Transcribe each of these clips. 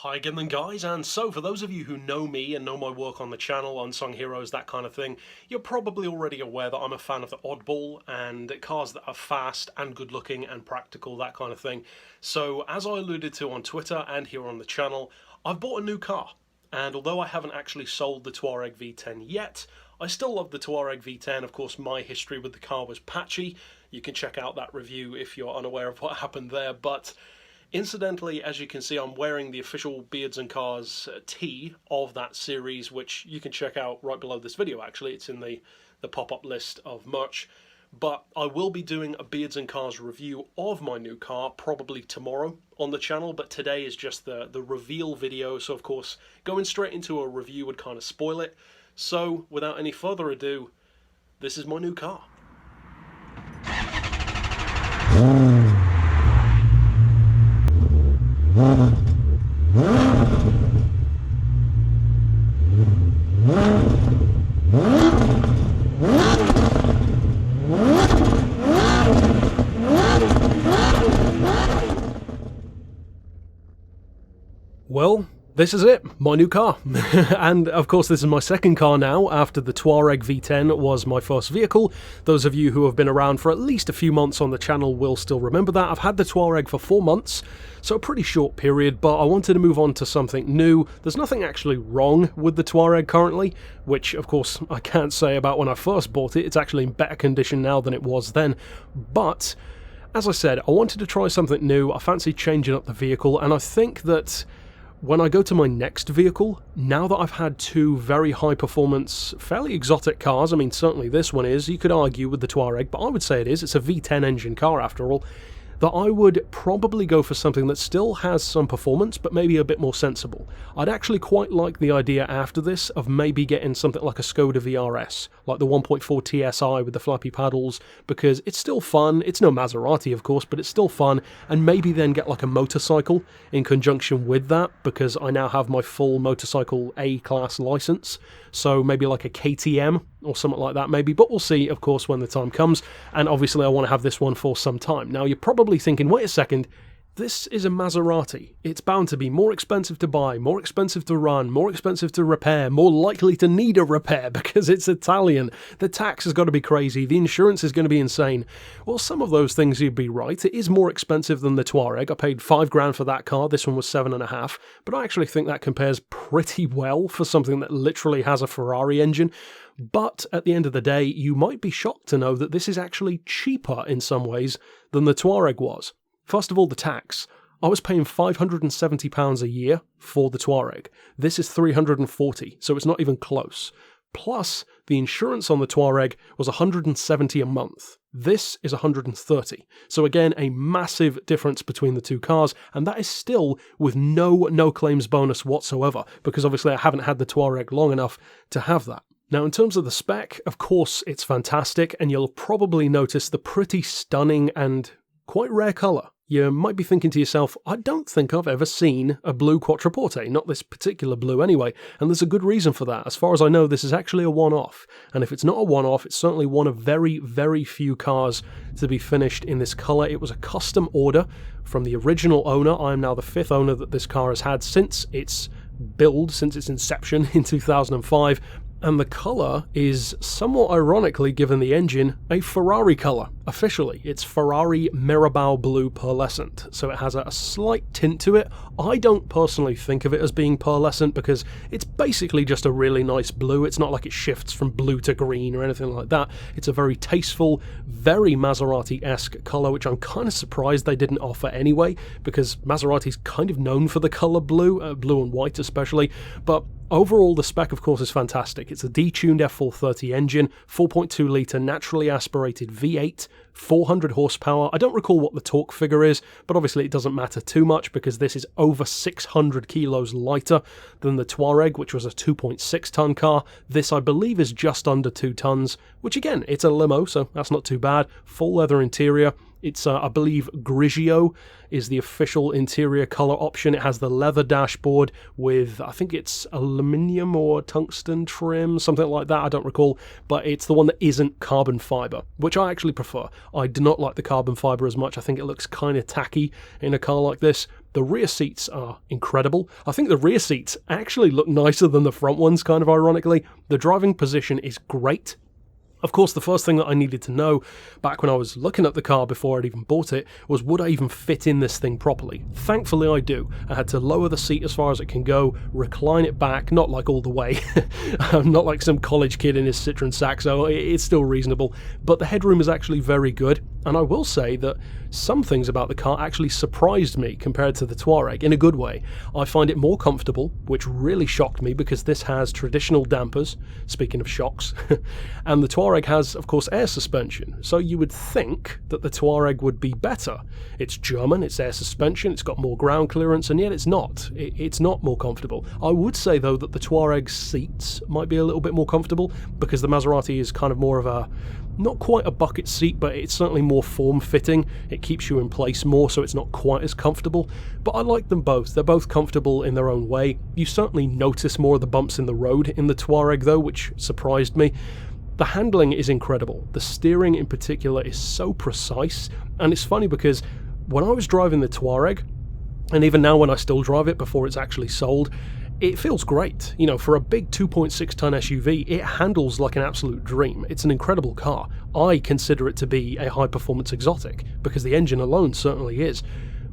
Hi again then guys, and so for those of you who know me and know my work on the channel, Unsung Heroes, that kind of thing, you're probably already aware that I'm a fan of the oddball and cars that are fast and good looking and practical, that kind of thing. So as I alluded to on Twitter and here on the channel, I've bought a new car. And although I haven't actually sold the Touareg V10 yet, I still love the Touareg V10. Of course, my history with the car was patchy. You can check out that review if you're unaware of what happened there, but incidentally, as you can see, I'm wearing the official Beards and Cars tee of that series, which you can check out right below this video, actually. It's in the pop-up list of merch. But I will be doing a Beards and Cars review of my new car, probably tomorrow on the channel, but today is just the reveal video, so of course, going straight into a review would kind of spoil it. So, without any further ado, this is my new car. Well, this is it, my new car. And of course this is my second car now, after the Touareg V10 was my first vehicle. Those of you who have been around for at least a few months on the channel will still remember that. I've had the Touareg for 4 months, so a pretty short period, but I wanted to move on to something new. There's nothing actually wrong with the Touareg currently, which of course I can't say about when I first bought it. It's actually in better condition now than it was then, but as I said, I wanted to try something new. I fancied changing up the vehicle, and I think that when I go to my next vehicle, now that I've had two very high performance, fairly exotic cars, I mean certainly this one is, you could argue with the Touareg, but I would say it is, it's a V10 engine car after all, that I would probably go for something that still has some performance, but maybe a bit more sensible. I'd actually quite like the idea after this of maybe getting something like a Skoda VRS, like the 1.4 TSI with the flappy paddles, because it's still fun. It's no Maserati, of course, but it's still fun, and maybe then get like a motorcycle in conjunction with that, because I now have my full motorcycle A-class license, so maybe like a KTM or something like that maybe, but we'll see, of course, when the time comes, and obviously I want to have this one for some time. Now, you're probably thinking, wait a second, this is a Maserati. It's bound to be more expensive to buy, more expensive to run, more expensive to repair, more likely to need a repair because it's Italian. The tax has got to be crazy, the insurance is going to be insane. Well, some of those things you'd be right. It is more expensive than the Touareg. I paid $5,000 for that car, this one was $7,500, but I actually think that compares pretty well for something that literally has a Ferrari engine. But at the end of the day, you might be shocked to know that this is actually cheaper in some ways than the Touareg was. First of all, the tax. I was paying £570 a year for the Touareg. This is $340, so it's not even close. Plus, the insurance on the Touareg was $170 a month. This is $130. So again, a massive difference between the two cars, and that is still with no claims bonus whatsoever, because obviously I haven't had the Touareg long enough to have that. Now, in terms of the spec, of course, it's fantastic, and you'll probably notice the pretty stunning and quite rare colour. You might be thinking to yourself, I don't think I've ever seen a blue Quattroporte, not this particular blue anyway, and there's a good reason for that. As far as I know, this is actually a one-off, and if it's not a one-off, it's certainly one of very few cars to be finished in this colour. It was a custom order from the original owner. I am now the 5th owner that this car has had since its build, since its inception in 2005, and the colour is, somewhat ironically given the engine, a Ferrari colour. Officially, it's Ferrari Mirabeau Blue Pearlescent, so it has a slight tint to it. I don't personally think of it as being pearlescent because it's basically just a really nice blue. It's not like it shifts from blue to green or anything like that. It's a very tasteful, very Maserati-esque colour, which I'm kind of surprised they didn't offer anyway, because Maserati's kind of known for the colour blue, blue and white especially, but overall, the spec, of course, is fantastic. It's a detuned F430 engine, 4.2 litre naturally aspirated V8, 400 horsepower. I don't recall what the torque figure is, but obviously it doesn't matter too much because this is over 600 kilos lighter than the Touareg, which was a 2.6 ton car. This, I believe, is just under 2 tons, which again, it's a limo, so that's not too bad. Full leather interior. It's, I believe, grigio is the official interior colour option. It has the leather dashboard with, I think it's aluminium or tungsten trim, something like that, I don't recall, but it's the one that isn't carbon fibre, which I actually prefer. I do not like the carbon fibre as much. I think it looks kind of tacky in a car like this. The rear seats are incredible. I think the rear seats actually look nicer than the front ones, kind of ironically. The driving position is great. Of course, the first thing that I needed to know back when I was looking at the car before I'd even bought it was, would I even fit in this thing properly? Thankfully I do. I had to lower the seat as far as it can go, recline it back, not like all the way, not like some college kid in his Citroen Saxo, it's still reasonable, but the headroom is actually very good, and I will say that some things about the car actually surprised me compared to the Touareg, in a good way. I find it more comfortable, which really shocked me because this has traditional dampers, speaking of shocks, and the Touareg has, of course, air suspension, so you would think that the Touareg would be better. It's German, it's air suspension, it's got more ground clearance, and yet it's not. It's not more comfortable. I would say, though, that the Touareg's seats might be a little bit more comfortable because the Maserati is kind of more of a, not quite a bucket seat, but it's certainly more form-fitting. It keeps you in place more, so it's not quite as comfortable. But I like them both. They're both comfortable in their own way. You certainly notice more of the bumps in the road in the Touareg, though, which surprised me. The handling is incredible. The steering in particular is so precise, and it's funny because when I was driving the Touareg, and even now when I still drive it before it's actually sold, it feels great. You know, for a big 2.6 ton SUV, it handles like an absolute dream. It's an incredible car. I consider it to be a high performance exotic, because the engine alone certainly is.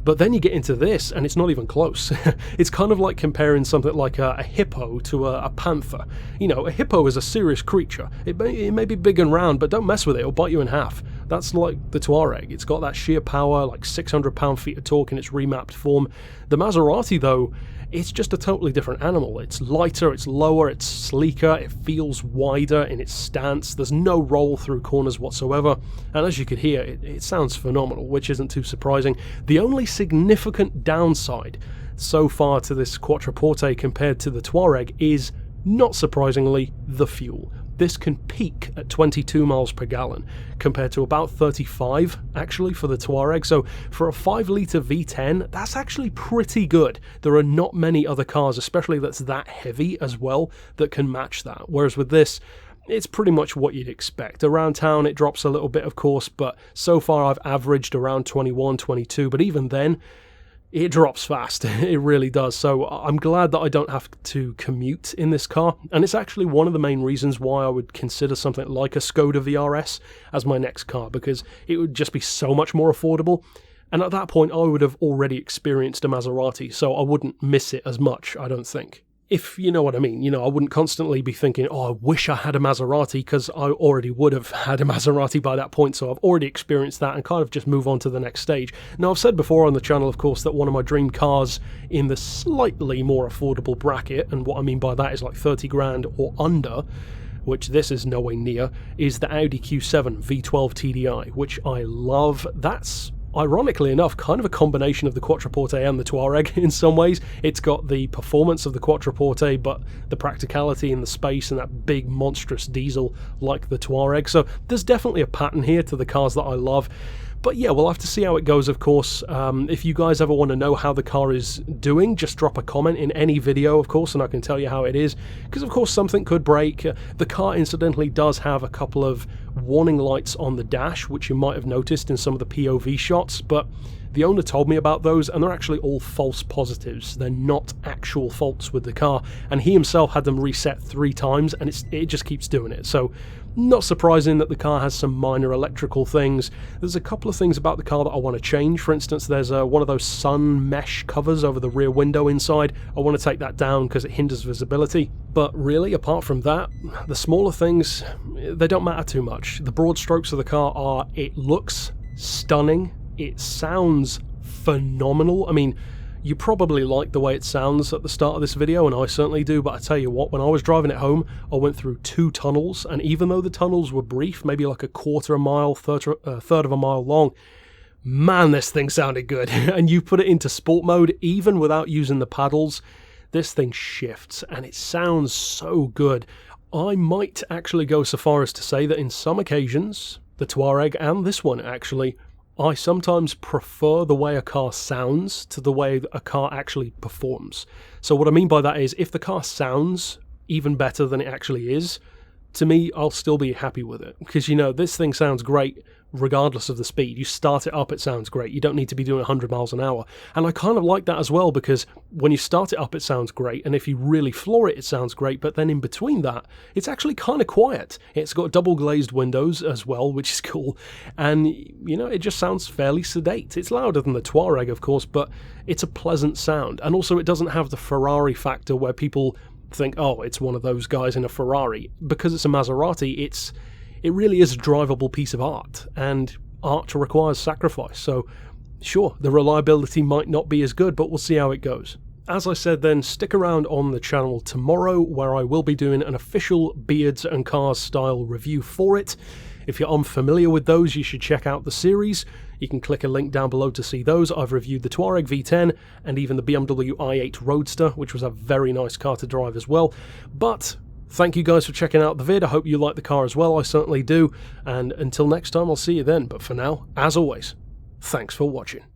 But then you get into this, and it's not even close. It's kind of like comparing something like a hippo to a panther. You know, a hippo is a serious creature. It may be big and round, but don't mess with it, it'll bite you in half. That's like the Touareg. It's got that sheer power, like 600 pound-feet of torque in its remapped form. The Maserati, though, it's just a totally different animal. It's lighter, it's lower, it's sleeker, it feels wider in its stance, there's no roll through corners whatsoever, and as you could hear, it sounds phenomenal, which isn't too surprising. The only significant downside so far to this Quattroporte compared to the Touareg is, not surprisingly, the fuel. This can peak at 22 miles per gallon, compared to about 35 actually for the Touareg, so for a 5-litre V10, that's actually pretty good. There are not many other cars, especially that's that heavy as well, that can match that, whereas with this, it's pretty much what you'd expect. Around town it drops a little bit, of course, but so far I've averaged around 21, 22, but even then, it drops fast, it really does, so I'm glad that I don't have to commute in this car, and it's actually one of the main reasons why I would consider something like a Skoda VRS as my next car, because it would just be so much more affordable, and at that point I would have already experienced a Maserati, so I wouldn't miss it as much, I don't think. If you know what I mean, you know, I wouldn't constantly be thinking, oh, I wish I had a Maserati, because I already would have had a Maserati by that point, so I've already experienced that and kind of just move on to the next stage. Now, I've said before on the channel, of course, that one of my dream cars in the slightly more affordable bracket, and what I mean by that is like 30 grand or under, which this is no way near, is the Audi Q7 V12 TDI, which I love. That's, ironically enough, kind of a combination of the Quattroporte and the Touareg in some ways. It's got the performance of the Quattroporte, but the practicality and the space and that big monstrous diesel like the Touareg. So there's definitely a pattern here to the cars that I love. But yeah, we'll have to see how it goes, of course. If you guys ever want to know how the car is doing, just drop a comment in any video, of course, and I can tell you how it is. Because, of course, something could break. The car, incidentally, does have a couple of warning lights on the dash, which you might have noticed in some of the POV shots, but the owner told me about those, and they're actually all false positives. They're not actual faults with the car, and he himself had them reset 3 times, and it just keeps doing it. So, not surprising that the car has some minor electrical things. There's a couple of things about the car that I want to change. For instance, there's one of those sun mesh covers over the rear window inside. I want to take that down because it hinders visibility. But really, apart from that, the smaller things, they don't matter too much. The broad strokes of the car are, it looks stunning. It sounds phenomenal. I mean, you probably like the way it sounds at the start of this video, and I certainly do, but I tell you what, when I was driving it home, I went through 2 tunnels, and even though the tunnels were brief, maybe like a quarter of a mile, third of a mile long, man, this thing sounded good. And you put it into sport mode, even without using the paddles, this thing shifts, and it sounds so good. I might actually go so far as to say that in some occasions, the Touareg and this one actually I sometimes prefer the way a car sounds to the way a car actually performs. So what I mean by that is, if the car sounds even better than it actually is, to me, I'll still be happy with it. Because, you know, this thing sounds great regardless of the speed. You start it up, it sounds great. You don't need to be doing 100 miles an hour. And I kind of like that as well, because when you start it up, it sounds great. And if you really floor it, it sounds great. But then in between that, it's actually kind of quiet. It's got double glazed windows as well, which is cool. And, you know, it just sounds fairly sedate. It's louder than the Touareg, of course, but it's a pleasant sound. And also it doesn't have the Ferrari factor where people think, oh, it's one of those guys in a Ferrari. Because it's a Maserati, it really is a drivable piece of art, and art requires sacrifice. So sure, the reliability might not be as good, but we'll see how it goes. As I said then, stick around on the channel tomorrow, where I will be doing an official Beards and Cars style review for it. If you're unfamiliar with those, you should check out the series. You can click a link down below to see those. I've reviewed the Touareg V10 and even the BMW i8 Roadster, which was a very nice car to drive as well. But thank you guys for checking out the vid. I hope you like the car as well. I certainly do. And until next time, I'll see you then. But for now, as always, thanks for watching.